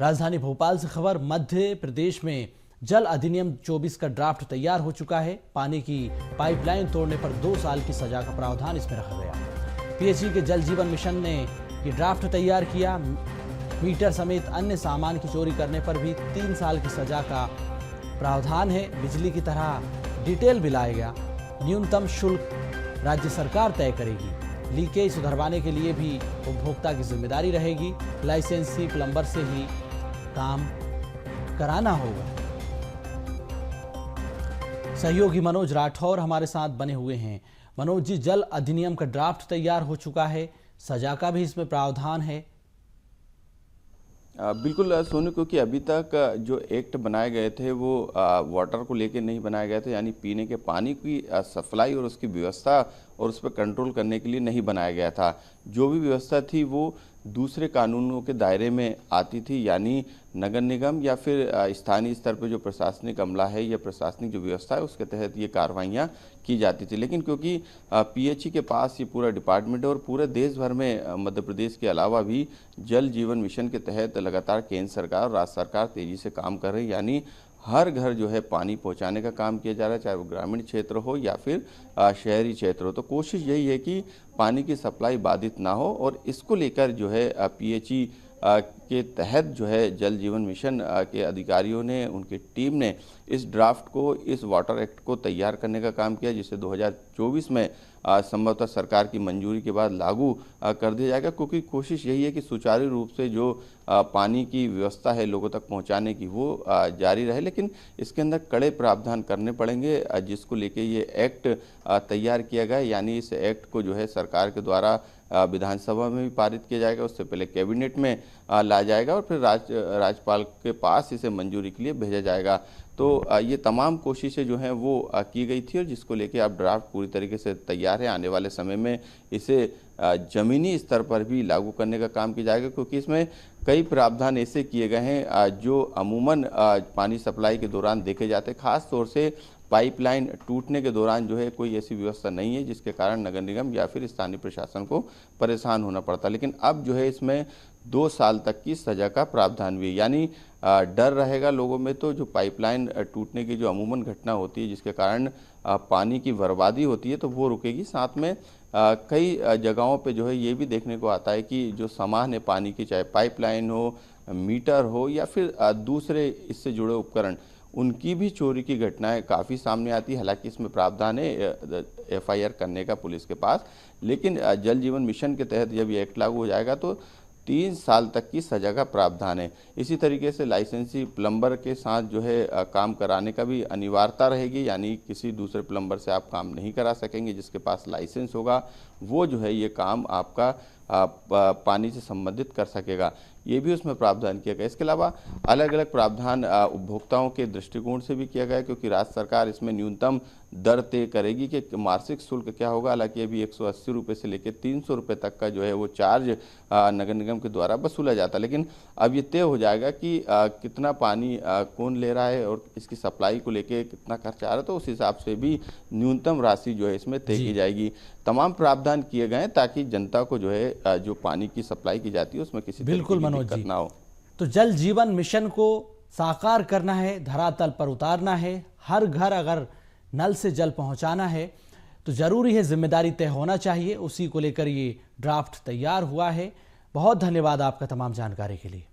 राजधानी भोपाल से खबर। मध्य प्रदेश में जल अधिनियम 24 का ड्राफ्ट तैयार हो चुका है। पानी की पाइपलाइन तोड़ने पर 2 साल की सजा का प्रावधान इसमें रखा गया। पीएचई के जल जीवन मिशन ने ये ड्राफ्ट तैयार किया। मीटर समेत अन्य सामान की चोरी करने पर भी 3 साल की सजा का प्रावधान है। बिजली की तरह डिटेल बिल आएगा। न्यूनतम शुल्क राज्य सरकार तय करेगी। लीकेज सुधरवाने के लिए भी उपभोक्ता की जिम्मेदारी रहेगी। लाइसेंसी प्लम्बर से ही काम कराना होगा। सहयोगी मनोज राठौर हमारे साथ बने हुए हैं। मनोज जी, जल अधिनियम का ड्राफ्ट तैयार हो चुका है, सजा का भी इसमें प्रावधान है। बिल्कुल सोनू, क्योंकि अभी तक जो एक्ट बनाए गए थे वो वाटर को लेकर नहीं बनाए गए थे, यानी पीने के पानी की सप्लाई और उसकी व्यवस्था और उस पर कंट्रोल करने के लिए नहीं बनाया गया था। जो भी व्यवस्था थी वो दूसरे कानूनों के दायरे में आती थी, यानी नगर निगम या फिर स्थानीय स्तर पर जो प्रशासनिक अमला है या प्रशासनिक जो व्यवस्था है उसके तहत ये कार्रवाइयाँ की जाती थी। लेकिन क्योंकि पीएचई के पास ये पूरा डिपार्टमेंट है और पूरे देश भर में मध्य प्रदेश के अलावा भी जल जीवन मिशन के तहत लगातार केंद्र सरकार और राज्य सरकार तेजी से काम कर रही है, यानी हर घर जो है पानी पहुंचाने का काम किया जा रहा है, चाहे वो ग्रामीण क्षेत्र हो या फिर शहरी क्षेत्र हो। तो कोशिश यही है कि पानी की सप्लाई बाधित ना हो और इसको लेकर जो है पीएचई के तहत जो है जल जीवन मिशन के अधिकारियों ने, उनकी टीम ने इस ड्राफ्ट को, इस वाटर एक्ट को तैयार करने का काम किया, जिसे 2024 में संभवतः सरकार की मंजूरी के बाद लागू कर दिया जाएगा। क्योंकि कोशिश यही है कि सुचारू रूप से जो पानी की व्यवस्था है लोगों तक पहुंचाने की वो जारी रहे, लेकिन इसके अंदर कड़े प्रावधान करने पड़ेंगे, जिसको लेके ये एक्ट तैयार किया गया। यानी इस एक्ट को जो है सरकार के द्वारा विधानसभा में भी पारित किया जाएगा, उससे पहले कैबिनेट में लाया जाएगा और फिर राज्यपाल के पास इसे मंजूरी के लिए भेजा जाएगा। तो ये तमाम कोशिशें जो हैं वो की गई थी और जिसको लेके अब ड्राफ्ट पूरी तरीके से तैयार है। आने वाले समय में इसे ज़मीनी स्तर पर भी लागू करने का काम किया जाएगा, क्योंकि इसमें कई प्रावधान ऐसे किए गए हैं जो अमूमन पानी सप्लाई के दौरान देखे जाते हैं। खास तौर से पाइपलाइन टूटने के दौरान जो है कोई ऐसी व्यवस्था नहीं है जिसके कारण नगर निगम या फिर स्थानीय प्रशासन को परेशान होना पड़ता। लेकिन अब जो है इसमें 2 साल तक की सजा का प्रावधान भी है, यानी डर रहेगा लोगों में। तो जो पाइपलाइन टूटने की जो अमूमन घटना होती है जिसके कारण पानी की बर्बादी होती है तो वो रुकेगी। साथ में कई जगहों पे जो है ये भी देखने को आता है कि जो सामान है पानी की, चाहे पाइपलाइन हो, मीटर हो या फिर दूसरे इससे जुड़े उपकरण, उनकी भी चोरी की घटनाएं काफ़ी सामने आती है। हालांकि इसमें प्रावधान है एफआईआर करने का पुलिस के पास, लेकिन जल जीवन मिशन के तहत जब ये एक्ट लागू हो जाएगा तो 3 साल तक की सजा का प्रावधान है। इसी तरीके से लाइसेंसी प्लम्बर के साथ जो है काम कराने का भी अनिवार्यता रहेगी, यानी किसी दूसरे प्लम्बर से आप काम नहीं करा सकेंगे। जिसके पास लाइसेंस होगा वो जो है ये काम आपका पानी से संबंधित कर सकेगा। ये भी उसमें प्रावधान किया गया। इसके अलावा अलग अलग प्रावधान उपभोक्ताओं के दृष्टिकोण से भी किया गया, क्योंकि राज्य सरकार इसमें न्यूनतम दर तय करेगी कि मासिक शुल्क क्या होगा। हालांकि अभी 180 रुपये से लेकर 300 रुपये तक का जो है वो चार्ज नगर निगम के द्वारा वसूला जाता, लेकिन अब ये तय हो जाएगा कि कितना पानी कौन ले रहा है और इसकी सप्लाई को लेकर कितना खर्चा आ रहा है, तो उस हिसाब से भी न्यूनतम राशि जो है इसमें तय की जाएगी। तमाम प्रावधान किए गए ताकि जनता को जो है जो पानी की सप्लाई की जाती है उसमें किसी बिल्कुल मनोज जी, तो जल जीवन मिशन को साकार करना है, धरातल पर उतारना है। हर घर अगर नल से जल पहुंचाना है तो जरूरी है जिम्मेदारी तय होना चाहिए। उसी को लेकर ये ड्राफ्ट तैयार हुआ है। बहुत धन्यवाद आपका तमाम जानकारी के लिए।